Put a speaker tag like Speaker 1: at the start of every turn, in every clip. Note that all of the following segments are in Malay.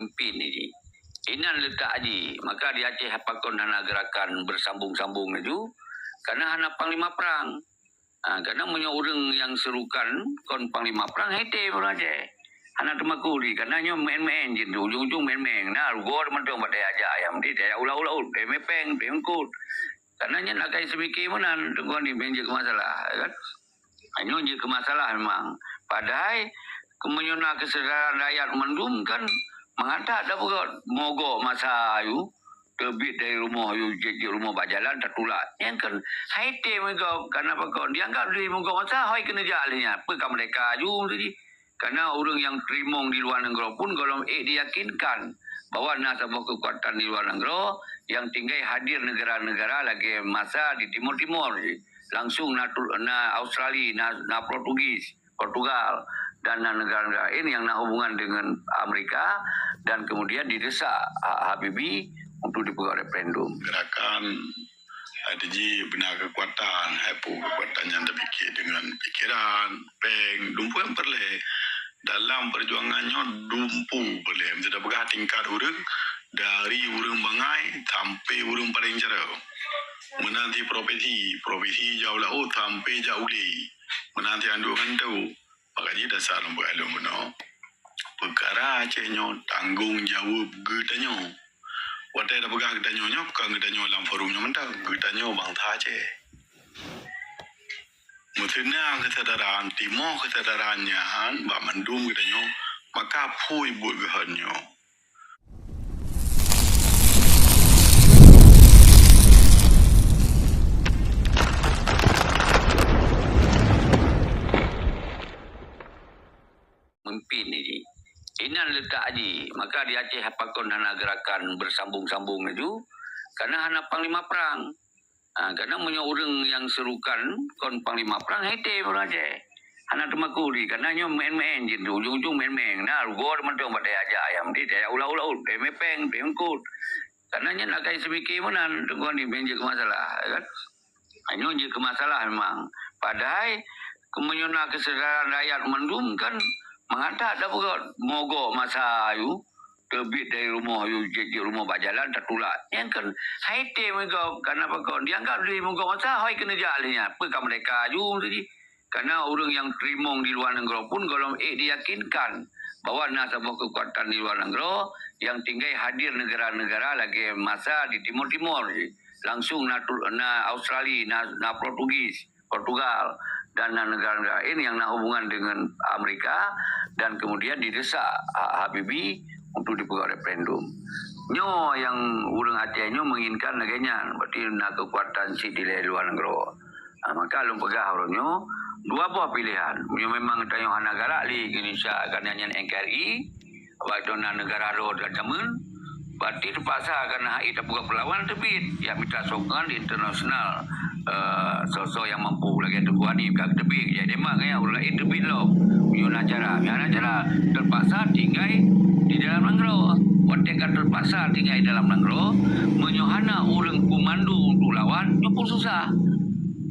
Speaker 1: Pimpin ini. Inan letak haji. Maka di Aceh hapakon hana gerakan bersambung-sambung itu. Karena hana panglima perang. Karena punya orang yang serukan kon panglima perang hete orang Aceh. Hana temakuri. Karena nyo main-main je tu. Ujung-ujung main-main. Nah, gor mentong pada aja ayam. Dia tak ulah-ulah. Dia mepeng. Dia ngkut. Karena nyo nak kaya semikir menan. Tengok ni menje ke masalah. Kan? Ini je ke masalah memang. Padahal kemenyona kesedaran rakyat mendum kan mengata ada pun mogok masa ayu terbit dari rumah ayu jadi rumah bajalan tertulak. Yang kan haite mereka kenapa kau dianggap di mogok masa hai kena jalannya. Apa mereka ayu tadi? Karena orang yang terimong di luar negara pun kalau diyakinkan bahwa nak sebuah kekuatan di luar negara yang tinggal hadir negara-negara lagi masa di timur-timur langsung na Australia, na Portugal dan negara-negara ini yang nak hubungan dengan Amerika dan kemudian didesak Habibie untuk dibuat referendum.
Speaker 2: Gerakan ada ji benar kekuatan, kekuatan yang terfikir dengan pikiran, dumpu yang perle dalam perjuangannya dumpu perle. Tidak bergah tingkat urang dari urang bangai sampai urang paling jauh. Menanti profesi jauh laut sampai jauh li. Menanti andukan tahu. Makanya dasar lembaga ilmu no. Perkara Acehnya tanggung jawab gedanyo. Wadah dah pegang gedanyo nya, bukan gedanyo dalam forumnya mentah, gedanyo bangsa Aceh. Mutena kesadaran, timo kesadarannya, bak mendung gedanyo, maka pui buat gehanyo.
Speaker 1: Pimpin ini. Inan letak haji. Maka di Aceh hapakon hana gerakan bersambung-sambung itu. Karena hana panglima perang. Karena punya orang yang serukan kon panglima perang hete orang Aceh. Hana temakuri. Karena nyo main-main je tu. Ujung-ujung main-main. Nah, gor mentong pada aja ayam. Dia tak ulah-ulah. Dia mepeng. Dia ngkut. Karena nyo nak kaya semikir menan. Tengok ni menje ke masalah. Kan? Ini je ke masalah memang. Padahal kemenyona kesedaran rakyat mendum kan mengata ada pun mogok masa ayu terbit dari rumah ayu jadi rumah bajalan tertulak. Yang kan haite mereka kenapa kau dianggap di mogok masa hai kena jalannya. Apa mereka ayu tadi? Karena orang yang terimong di luar negara pun kalau diyakinkan bahwa nak sebuah kekuatan di luar negara yang tinggal hadir negara-negara lagi masa di timur-timur langsung na Australia, na Portugal dan negara-negara ini yang nak hubungan dengan Amerika dan kemudian didesak Habibie untuk dibuat referendum. Nyo yang orang Aceh nyo menginginkan neganya, berarti nak kekuatan si di luar negara. Maka lum pegah orangnya dua buah pilihan. Nyo memang tanya negara li Indonesia kan hanya NKRI, waktu negara roh dan zaman. Berarti terpaksa kerana kita buka perlawanan terbit. Ya minta sokongan di internasional. Sosok yang mampu lagi teguhan ni bukan terbit. Jadi makanya orang lain terbit loh. Punya acara. Punya acara terpaksa tinggal di dalam negara. Ketika terpaksa tinggal di dalam negara. Menyohana orang komando untuk lawan. Itu pun susah.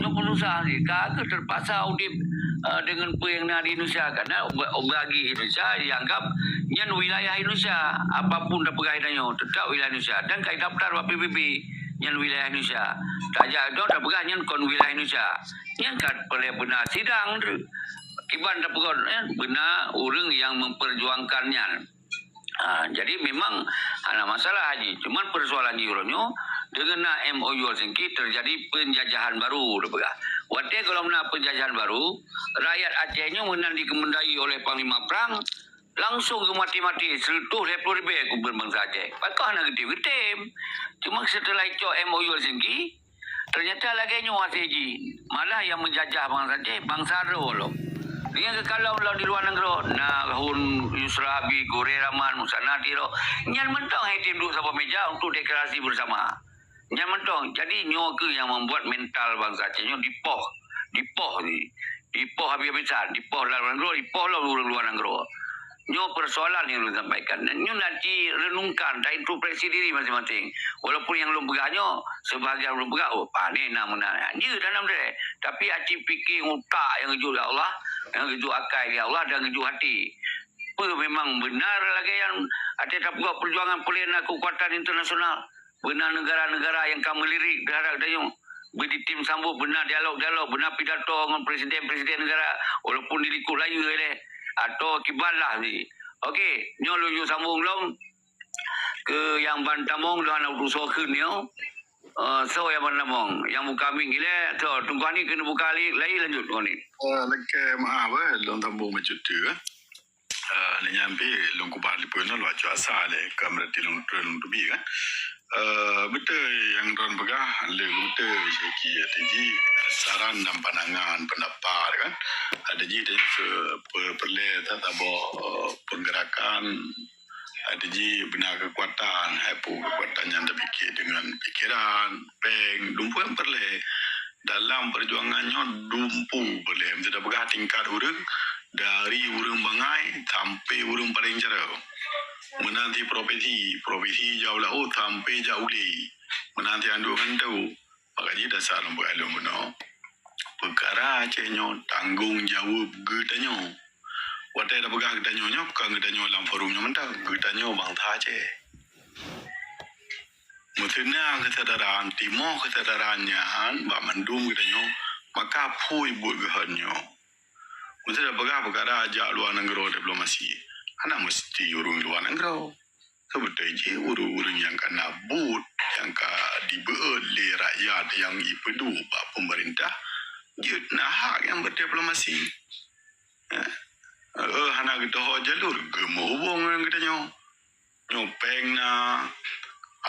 Speaker 1: Kagak terpaksa udip dengan pengena di Indonesia karena bagi Indonesia dianggap yang wilayah Indonesia apapun dah pegawainya tetap wilayah Indonesia dan kai daftar PBB yang wilayah Indonesia saja itu dah pegang yang kon wilayah Indonesia yang kan boleh benar sidang kiban dah pegang benar orang yang memperjuangkannya. Jadi memang ada masalah haji. Cuman persoalan Euronya dengan MOU Helsinki terjadi penjajahan baru. Waktu kalau nak penjajahan baru, rakyat Acehnya menang dikemendai oleh Panglima Perang, langsung ke mati-mati. Selutuh lepur lebih aku berbangsa Aceh. Pakah nak getim-getim. Cuma setelah itu MOU Helsinki, ternyata lagi masih haji. Malah yang menjajah bangsa Aceh, bangsa Ro. Dia kalau di luar negara, nah hun Yusra Habib, Gore Rahman, Musa Nadiro, nyan mentong hatim duduk sama meja untuk deklarasi bersama. Nyan mentong. Jadi nyoke yang membuat mental bangsa Aceh dipoh habis-habisan, dipoh dalam negara, dipoh luar negara. Nyo persoalan yang lu sampaikan. Nyo nanti renungkan, tak introspeksi diri masing-masing. Walaupun yang lu pegahnya, sebahagian lu pegah, ni namanya. Dia dalam dia. Tapi hati fikir otak yang keju Allah, yang keju akal dia Allah dan keju hati. apa memang benar lagi yang ada tak buat perjuangan pelena kekuatan internasional. Benar negara-negara yang kamu lirik terhadap dayung. Beri tim sambut benar dialog-dialog, benar pidato dengan presiden-presiden negara walaupun dilikut layu oleh atau kibalah ni. Okey, nyo luju sambung long ke yang Bantamong dengan urusan ni. So yang Bantamong, yang muka ming gila, so tunggu ni kena buka lagi lanjut kau ni.
Speaker 2: Lagi maaf long tambo macam tu ni nyampe long kubah lipun lo cuaca le kamera di long tu bi kan. Betul yang tuan pegah betul segi ji saran dan pandangan pendapat kan ada ji dan perle tabo penggerakan ada ji benar kekuatan kekuatan yang terfikir dengan pikiran peng dumpu yang perle dalam perjuangannya dumpu boleh tidak pegah tingkat urang dari urang bangai sampai urang paling jauh menanti profesi jauh lah sampai jauh li menanti andu kan tahu makanya dasar lembu alum no perkara cenyo tanggung jawab gedanyo watai dah pegang gedanyo nya bukan gedanyo dalam forumnya mentang gedanyo bang taje mutuna kesadaran timo kesadarannya bak mendung gedanyo maka pui buat gehanyo mutuna pegang perkara ajak luar negara diplomasi anak mesti urung luar negara. Sebetulnya urung-urung yang kena but, yang dibeli rakyat yang ipedu pak pemerintah, dia nak hak yang berdiplomasi. Anak kita hok jalur, gemuk hubung yang kita nyopeng na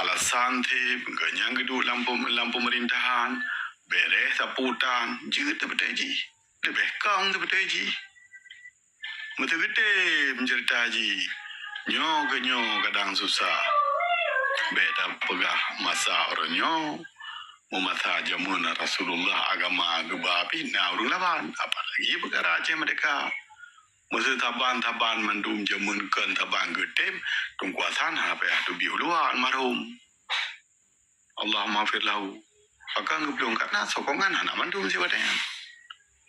Speaker 2: alasan tip, genyang geduk lampu pemerintahan, beres saputan, dia sebetulnya lebih kang sebetulnya. Betul-betul mencerita haji. Nyo kadang susah. Beda pegah masa orangnya. Memasa jamun Rasulullah agama gebapi. Nah urung lawan. Apalagi perkara Aceh mereka. Masa taban mandum jamun kan taban gedem. Tungkuasan apa ya tu biuluan marhum. Allah maafir lahu. Akan ngebelum karena sokongan anak mandum si badan.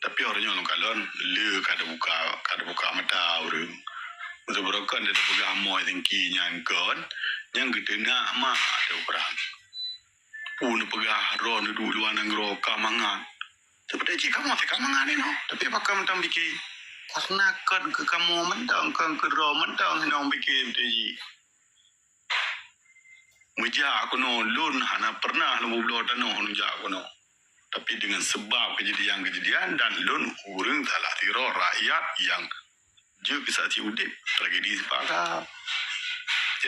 Speaker 2: Tapi orangnya orang kalon le kada buka mata orang. Untuk berokan dia terpegang moy tinggi nyangkon yang gede nak mah ada orang. Pun pegah ron duduk luar negara kamangan. Seperti jika kamu kamangan ni no. Tapi pakai mentang fikir karena kan ke kamu mentang kan ke ro mentang senang fikir betul. Meja aku no lun hana pernah lu belum dan no meja aku no. Tapi dengan sebab kejadian dan lun urang salah tiro rakyat yang juga saat udip tragedi sepakat.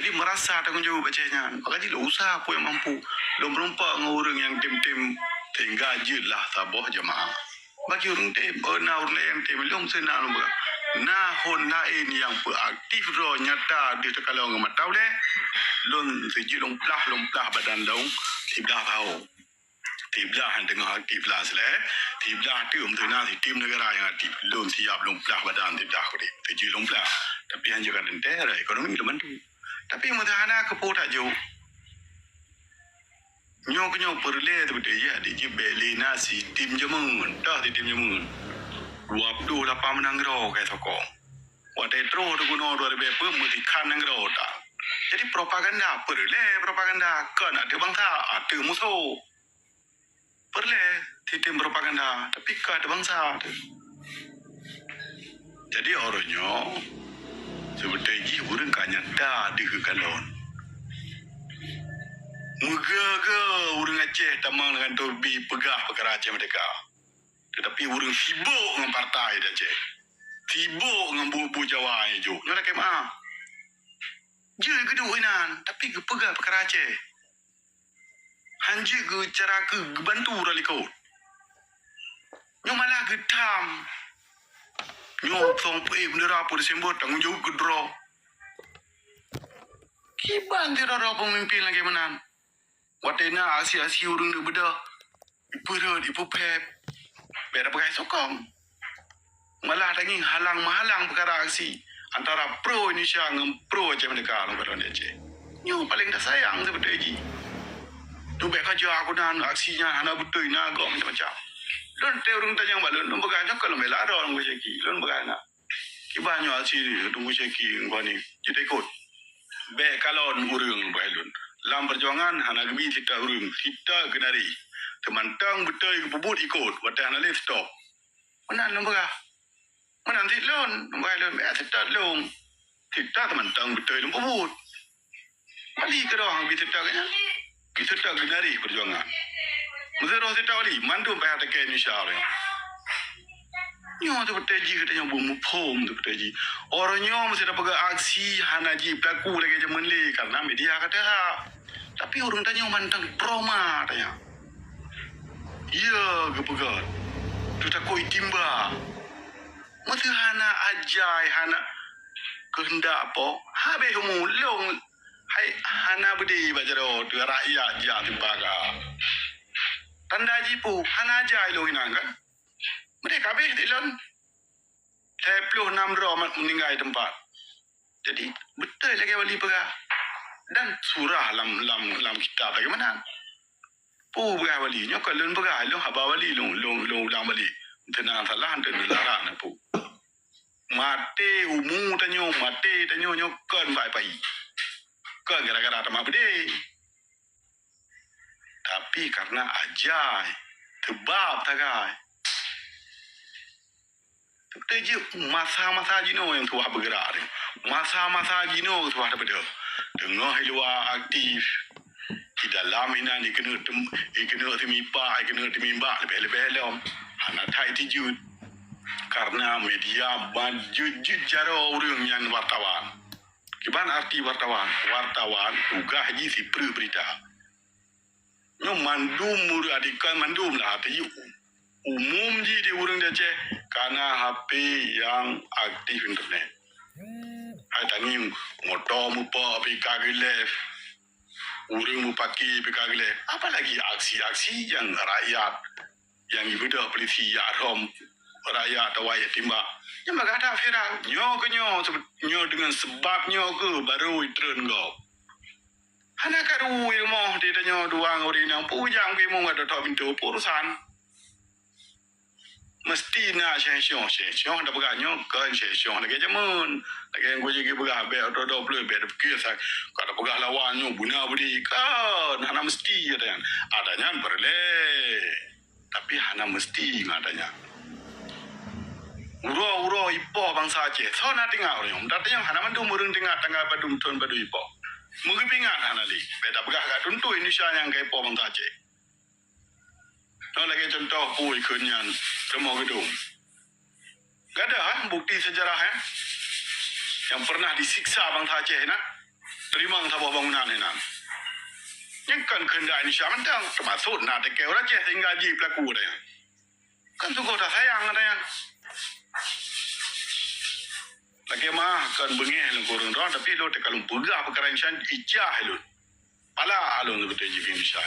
Speaker 2: Jadi merasa tanggungjawab bacanya. Makanya lo usaha apa yang mampu. Lo merompak dengan orang yang tim-tim tinggal je lah tabah jemaah. Bagi orang tim, orang yang tim, lo mesti nak nombor. Nah, hon lain yang beraktif ro nyata di kalau orang matau le. Lo sejak lomplah badan lo, tidak tahu. Tiblah dengan tiblah seleh, tiblah tu untuk nasi tim negara yang aktif, belum siap lomplah badan tiblah kau tujuh lomplah. Tapi hanya kan entera ekonomi belum bantu. Tapi mudahana kepotak jauh. Nyok perle tu betul ya, di beli nasi tim jemun, dah di tim jemun. 28 menang gro kayak sokong. Wadai tro tu guna 2000 mutikan nang gro tak. Jadi propaganda propaganda kan ada bangsa, ada musuh. Perle tim propaganda tapi ada bangsa tu. Jadi orangnya sebetulnya orang kan nyata di kekalon. Muga orang Aceh tamang dengan Torbi pegah perkara Aceh mereka. Tetapi orang sibuk dengan partai Aceh. Sibuk dengan buku Jawa je. Nyorak kemah. Je geduk inan tapi pegah perkara Aceh. Hanja ke cara ke bantu ralikau. Nyo malah getam. Nyo sampai bendera apa Disember tanggungjawab gedro. Kiban tidak ada pemimpin lagi menang. Watena asia-asia urung nak beda. Ipu pep. Beda pakai sokong. Malah tangi halang perkara aksi antara pro Indonesia dengan pro Aceh Merdeka dalam keadaan Aceh. Nyo paling dah sayang seperti ini. Tu baik kerja aku dan aksinya hana betul nak macam-macam. Lun te urung tanya balun, lun berganya kalau melada orang berjeki, lun berganya. Kibanyo asi tunggu ceki ngwani kita ikut be kalon urung bailun lam perjuangan hana gebi kita urung kita genari temantang betul bubut ikut wadah hana lift stop mana nombor mana tilon bailun be kita long kita temantang betul bubut mali kerong bi kita kanya kita genari perjuangan muzero kita wali mandu pe hata ke Indonesia orang nyo tu beteji katanya bumu pom tu beteji orang nyo mesti dapat aksi hanaji pelaku lagi zaman le karena media kata tapi orang tanya mantang proma tanya iya gepegat tu tak koi timba mesti hana ajai hana kehendak apa habe humu long hai hana budi bajaro tu rakyat ja timbaga tanda jipu hana ajai lo hinangkan mereka habis dilon 36 orang meninggal di tempat. Jadi betul lagi wali perah. Dan surah lam kitab bagaimana? Pu perah wali nya kalau perah long haba wali long ulang wali. Tenang salah dan larang pu. Mate umu tanyo nyo kan bai. Kan gara-gara tamah bede. Tapi karena ajai tebab tagai Teji masa-masa jino yang tuah bergerak ni. Masa-masa jino tuah ada pada. Tengah luar aktif. Di dalam ina ni kena temipa, kena temimba lebih-lebih lom. Anak thai tijut. Karena media jut jaro orang yang wartawan. Kiban arti wartawan? Wartawan tugas haji si berita. Nyo mandum muru adikan mandum lah hati umum je di orang dia karena HP yang aktif internet. Hai tani motor mu pa pikagilef. Orang mu pakai pikagilef. Apalagi aksi-aksi yang rakyat yang ibadah polisi ya rom rakyat atau rakyat timba. Yang bagada viral. Nyo dengan sebabnya ke baru itren go. Hana karu ilmu di tanyo duang ori nang pujang ke mu ada tak pintu urusan. Mesti nak session dah berganyo kan session lagi jamun lagi yang gue jadi bergabe atau 20 bed fikir sak kalau bergah lawannya buna budi kan hana mesti adanya berle tapi hana mesti adanya uro ipo bangsa Aceh so na tinggal orang datanya hana mandu murung tinggal tangga badum tuan badu ipo mungkin pingat hana li beda bergah kat tuntu Indonesia yang ke ipo bangsa Aceh. Lagi contoh pui kenyan semua gedung. Gak ada bukti sejarah yang pernah disiksa bangsa Aceh terima sebuah bangunan yang kan kehendak Indonesia mentang termasuk nak tekek orang Aceh sehingga gaji pelaku kan sungguh tak sayang lagi mah kan bengih kurang tapi lo tekalung pegah perkara Indonesia ijah lo pala alun betul jadi Indonesia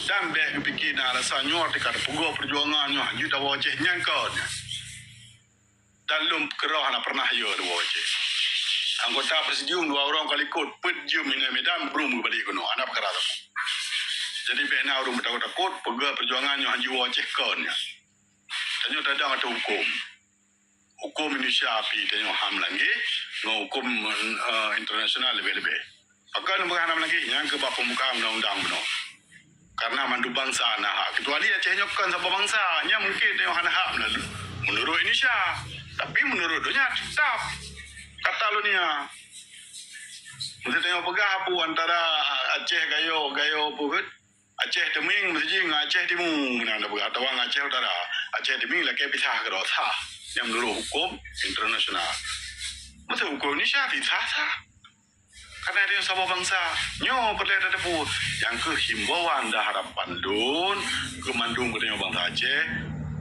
Speaker 2: dan baik fikir nak rasa nyor dekat peguam perjuangan nyor you dah wajah nyangkau dan lum kerah nak pernah yo dah wajah anggota presidium 2 orang kali kod pejum ini medan belum balik kuno anak perkara tu jadi baik nak orang takut peguam perjuangan nyor you wajah kon nya tanyo dadang atau hukum Indonesia api tanyo ham lagi ngau hukum internasional lebih-lebih akan berhanam lagi yang ke bab pembukaan undang-undang benar karena mandu bangsa nak kecuali Aceh nyokan siapa bangsa nya mungkin dia hana hak menurut Indonesia tapi menurut dunia tetap kata lu nia mesti tengok pegah apa antara Aceh gayo apa Aceh Teming mesti Aceh Timur mana ada pegah tawang Aceh Utara Aceh Teming lagi pisah ke sah yang menurut hukum internasional mesti hukum Indonesia sah karena dia sama bangsa nyo perlu ada pun yang ke himbauan dah harapan dun ke mandung ke bangsa Aceh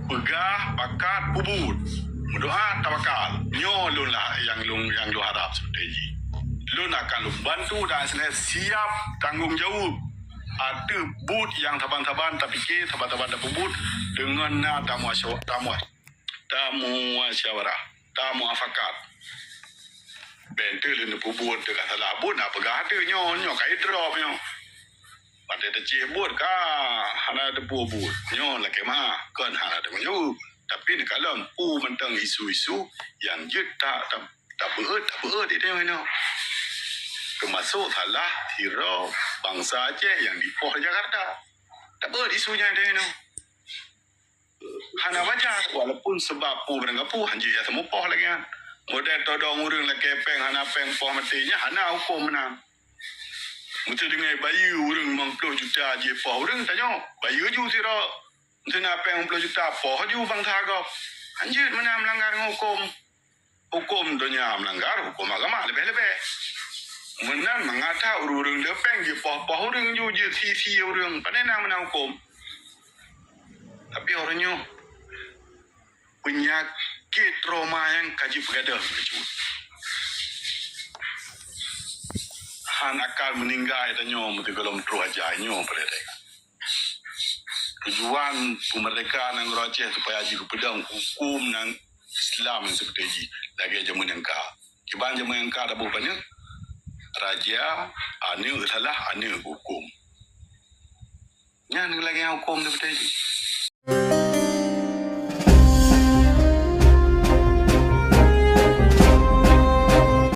Speaker 2: pegah pakat bubut berdoa tawakal nyo lun lah yang lu harap seperti ini lun akan lu bantu dan siap tanggung jawab ada but yang taban-taban tapi ke taban-taban ada bubut dengan tamu musyawarah tamu afakat bentel ini bubut dekat salah bun apa gada nyo kai drop nyo pada ada cebut ka hana ada bubut nyo lagi mah kan hana ada nyo Tapi kalau empu tentang isu-isu yang je tak berat itu mana. Termasuk salah tira bangsa Aceh yang di Poh Jakarta. Tak berat isunya itu mana. Hana wajar walaupun sebab pu berenggapu hanya ya semua Poh lagi kan. Model todong urang la kepeng hana peng Poh matinya hana hukum menang. Mesti dengan bayu urang 50 juta je Poh urang tanya bayu ju tira mesti nak peng 50 juta Poh ju bangsa agak. Anjir mana melanggar hukum. Hukum dunia melanggar hukum agama lebih-lebih. Menan mengata urang de peng je Poh urang ju je sisi urang padahal mana hukum. Tapi orangnya penyakit trauma yang kaji pegadah. Han akal meninggal tanya mesti kalau metru ajarnya pada mereka. Tujuan pemerdekaan yang Aceh supaya aji pedang hukum dan Islam yang seperti ini lagi zaman yang ka. Kiban zaman yang ka ada bukannya raja ane salah ane hukum. Yang lagi hukum seperti ini.